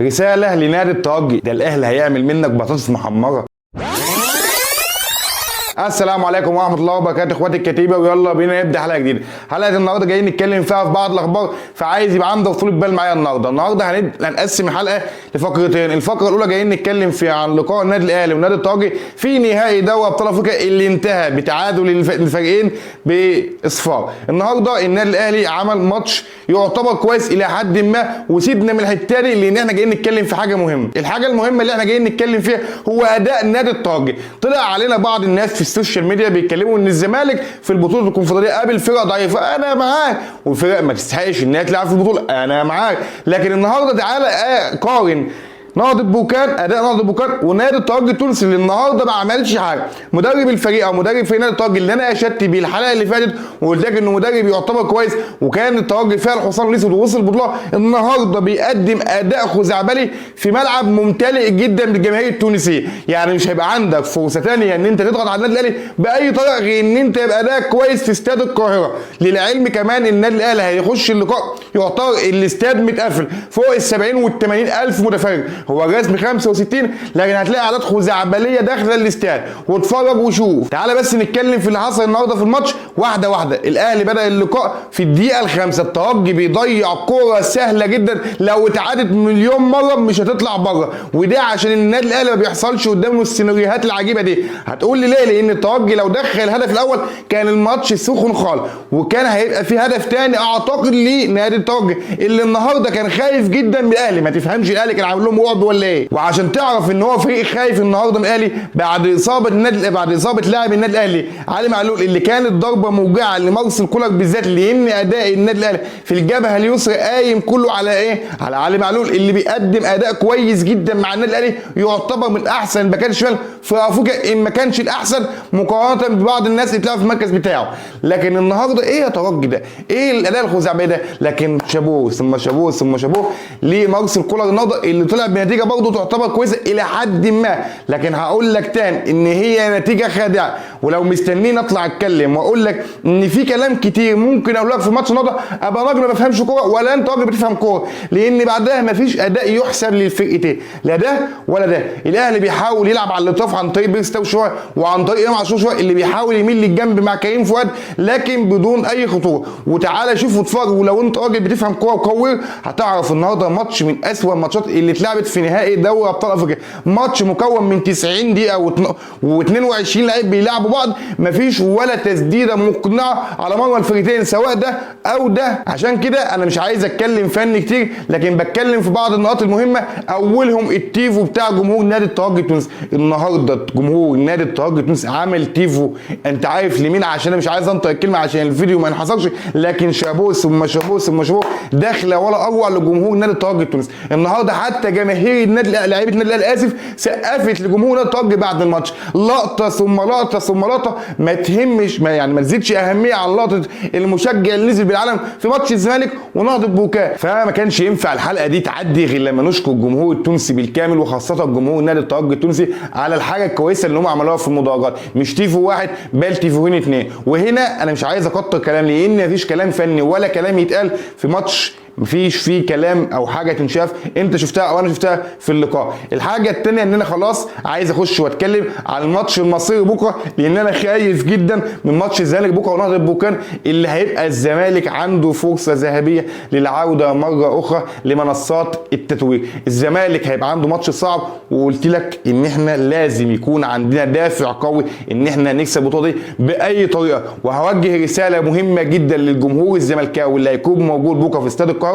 رساله لنادي الترجي، ده الاهلي هيعمل منك بطاطس محمره. السلام عليكم ورحمه الله وبركاته اخواتي الكتيبه، ويلا بينا نبدا حلقه جديده. حلقه النهارده جايين نتكلم فيها في بعض الاخبار، فعايز يبقى عندك طول بال معايا النهارده هنقسم الحلقه لفقرتين. الفقره الاولى جايين نتكلم فيها عن لقاء النادي الاهلي والنادي الترجي في نهائي دوري ابطال افريقيا اللي انتهى بتعادل الفريقين باصفار. النهارده النادي الاهلي عمل ماتش يعتبر كويس الى حد ما، وسيبنا من الحته دي لان احنا جايين نتكلم في حاجه مهمه. الحاجه المهمه اللي احنا جايين نتكلم فيها هو اداء نادي الترجي. طلع علينا بعض الناس في السوشيال ميديا بيتكلموا ان الزمالك في البطوله الكونفدراليه قابل فرقه ضعيفه، انا معاك، والفرق ما تستحقش انها تلعب في البطوله، انا معاك. لكن النهارده تعالى قارن نهضة بركان، اداء نهضة بركان ونادي الترجي التونسي اللي النهارده ما عملش حاجه. مدرب الفريق او مدرب فريق نادي الترجي اللي انا اشدت بيه الحلقه اللي فاتت وقلت لك انه مدرب يعتبر كويس وكان الترجي فيها الحصان الاسود ووصل البطوله، النهارده بيقدم اداء خزعبلي في ملعب ممتلئ جدا بالجماهير التونسيه. يعني مش هيبقى عندك فرصه ثانيه ان انت تضغط على النادي الاهلي باي طريقه غير ان انت يبقى اداء كويس في استاد القاهره. للعلم كمان النادي الاهلي هيخش اللقاء يعتبر الاستاد متقفل فوق ال 70 وال 80 الف متفرج، هو الرسمي 65، لكن هتلاقي اعداد خزعبليه داخله الاستاد. واتفرج وشوف. تعالى بس نتكلم في اللي حصل النهارده في الماتش واحده واحده. الاهلي بدا اللقاء في الدقيقه الخامسه، الترجي بيضيع كوره سهله جدا لو اتعادت مليون مره مش هتطلع بره، وده عشان النادي الاهلي ما بيحصلش قدامه السيناريوهات العجيبه دي. هتقول لي ليه؟ لان الترجي لو دخل الهدف الاول كان الماتش سخن خالص، وكان هيبقى في هدف ثاني اعتقد لنادي الترجي اللي النهارده كان خايف جدا من الاهلي. ما تفهمش الاهلي كان عامل لهم رعب ولا ايه؟ وعشان تعرف ان هو فريق خايف النهارده من الاهلي بعد اصابه لاعب النادي الاهلي علي معلول اللي كانت ضربه موجعه لمارسيل كولر بالذات، لان اداء النادي الاهلي في الجبهه اليسرى قايم كله على ايه؟ على علي معلول اللي بيقدم اداء كويس جدا مع النادي الاهلي، يعتبر من احسن باكات الشمال في افريقيا ان ما كانش الاحسن مقارنه ببعض الناس اللي بتلعب في المركز بتاعه. لكن النهارده ايه يا ترجي ده؟ ايه الاداء الخزعبلي ده؟ لكن شابوه ثم شابوه ثم شابوه لمارسيل كولر النهارده اللي طلع بنتيجه برضه تعتبر كويسه الى حد ما. لكن هقول لك تاني ان هي نتيجه خادعه، ولو مستنيني اطلع اتكلم واقول لك ان في كلام كتير ممكن اقول لك في ماتش النهارده ابقى راجل ما بفهمش كوره ولا انت راجل بتفهم كوره، لان بعدها مفيش اداء يحسب للفرقتين، لا ده ولا ده. الاهلي بيحاول يلعب على الاطراف عن طريق بيرستاو شويه وعن طريق امام عاشور شويه اللي بيحاول يميل للجنب مع كريم فؤاد لكن بدون اي خطوره. وتعالى شوف واتفرج، ولو انت راجل بتفهم كوره وكوير هتعرف النهارده ماتش من اسوأ الماتشات اللي اتلعبت في نهائي دوري ابطال افريقيا. ماتش مكون من 90 دقيقه و22 لعيب بيلعبوا بعض، مفيش ولا تسديده مقنعه على مرمى الفريقين سواء ده او ده. عشان كده انا مش عايز اتكلم فني كتير، لكن بتكلم في بعض النقاط المهمه، اولهم التيفو بتاع جمهور نادي الترجي التونسي. النهارده جمهور نادي الترجي التونسي عامل تيفو، انت عارف لمين؟ عشان انا مش عايز انطق الكلمه عشان الفيديو ما ينحصرش، لكن شابوه ثم شابوه ثم شابوه داخله ولا اروع لجمهور نادي الترجي التونسي. النهارده حتى جماهير النادي لعيبه النادي الاهلي اسف سقفت لجمهور نادي الترجي بعد الماتش، لقطه ثم لقطه ثم لقطه ما تهمش، ما تزيدش اهميه عن لقطه المشجع اللي نزل بالعلم في ماتش الزمالك ونهضه بركان. فما كانش ينفع الحلقه دي تعدي غير لما نشكر الجمهور التونسي بالكامل، وخاصه جمهور نادي الترجي التونسي على الحاجه الكويسه اللي هم عملوها في المدرجات، مش تيفو واحد بل تيفوهين اتنين. وهنا انا مش عايز اكتر كلام لان مفيش كلام فني ولا كلام يتقال في ماتش مفيش فيه كلام او حاجه تنشاف انت شفتها او انا شفتها في اللقاء. الحاجه الثانيه ان انا خلاص عايز اخش واتكلم عن الماتش المصيري بكره، لان انا خايف جدا من ماتش الزمالك بكره ونهضه بركان اللي هيبقى الزمالك عنده فرصه ذهبيه للعوده مره اخرى لمنصات التتويج. الزمالك هيبقى عنده ماتش صعب، وقلت لك ان احنا لازم يكون عندنا دافع قوي ان احنا نكسب البطوله دي باي طريقه. وهوجه رساله مهمه جدا للجمهور الزملكاوي اللي هيكون موجود بكره في استاد القاهره.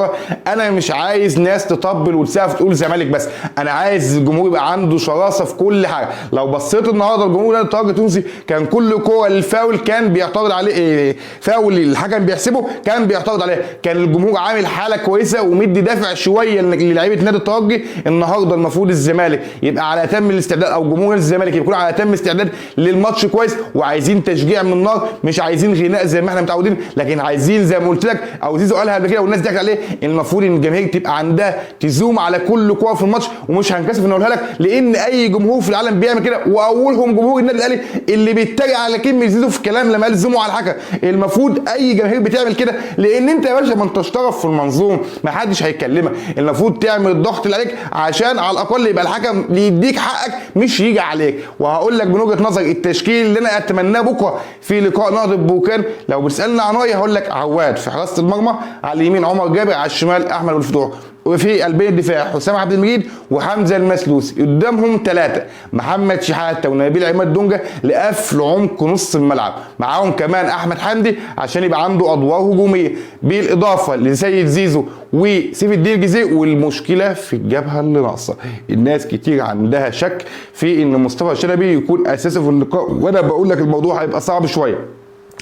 انا مش عايز ناس تطبل وتسقف تقول زمالك بس، انا عايز الجمهور يبقى عنده شراسه في كل حاجه. لو بصيت النهارده الجمهور نادي الترجي التونسي كان كل كوره الفاول كان بيعترض عليه، فاول الحكم بيحسبه كان بيعترض عليه، كان الجمهور عامل حاله كويسه ومدي دافع شويه للاعيبه نادي الترجي. النهارده المفروض الزمالك يبقى على اتم الاستعداد او جمهور الزمالك يكون على اتم استعداد للماتش كويس، وعايزين تشجيع من النار، مش عايزين غناء زي ما احنا متعودين، لكن عايزين زي ما قلت لك او زيزو قالها قبل كده والناس ضحكت عليه، عليه المفروض ان الجماهير تبقى عندها تزوم على كل كوره في الماتش، ومش هنكسف ان اقولها لك لان اي جمهور في العالم بيعمل كده، واولهم جمهور النادي الاهلي اللي بيتريق على كلمه زيزو في الكلام لما قال زوموا على الحكم. المفروض اي جماهير بتعمل كده لان انت يا باشا ما انتش طرف في المنظومه، ما حدش هيكلمك. المفروض تعمل الضغط اللي عليك عشان على الاقل يبقى الحكم يديك حقك مش يجي عليك. وهقول لك من وجهه نظري التشكيل اللي انا اتمناه بكره في لقاء نهضه بركان، لو بتسالني عن رايي هقول لك عواد في حراسه المرمى، على اليمين عمر جابر، على الشمال احمد أبو الفتوح، وفي قلبين الدفاع حسام عبد المجيد وحمزه المسلوسي، قدامهم 3 محمد شحاته ونبيل عماد دونجا لقفل عمق نص الملعب، معاهم كمان احمد حمدي عشان يبقى عنده ادوار هجوميه، بالاضافه لسيد زيزو وسيف الدين الجزيري. والمشكله في الجبهه اللي ناقصه، الناس كتير عندها شك في ان مصطفى شلبي يكون اساسي في اللقاء، وانا بقول لك الموضوع هيبقى صعب شويه،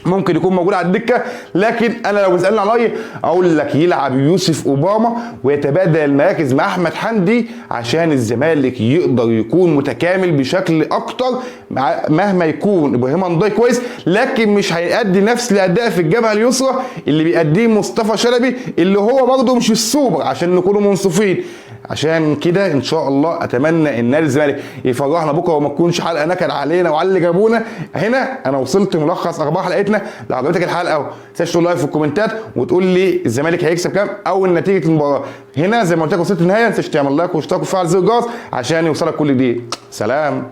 ممكن يكون موجود على الدكه، لكن انا لو بتسالني عن رايي اقول لك يلعب يوسف اوباما ويتبادل المراكز مع احمد حمدي عشان الزمالك يقدر يكون متكامل بشكل اكتر. مهما يكون ابراهيم انضاي كويس لكن مش هيأدي نفس الاداء في الجبهه اليسرى اللي بيأديه مصطفى شلبي، اللي هو برضه مش السوبر عشان نكونوا منصفين. عشان كده ان شاء الله اتمنى ان نادي الزمالك يفرحنا بكره وما تكونش حلقه نكد علينا وعلى اللي جابونا. هنا انا وصلت ملخص اخبار حلقتنا. لو عجبتك الحلقه ما تنساش تقول لايك في الكومنتات وتقول لي الزمالك هيكسب كام او نتيجه المباراه. هنا زي ما قلت لك وصلت النهايه، ما تنساش تعمل لايك واشتراك وفعل زر الجرس عشان يوصلك كل جديد. سلام.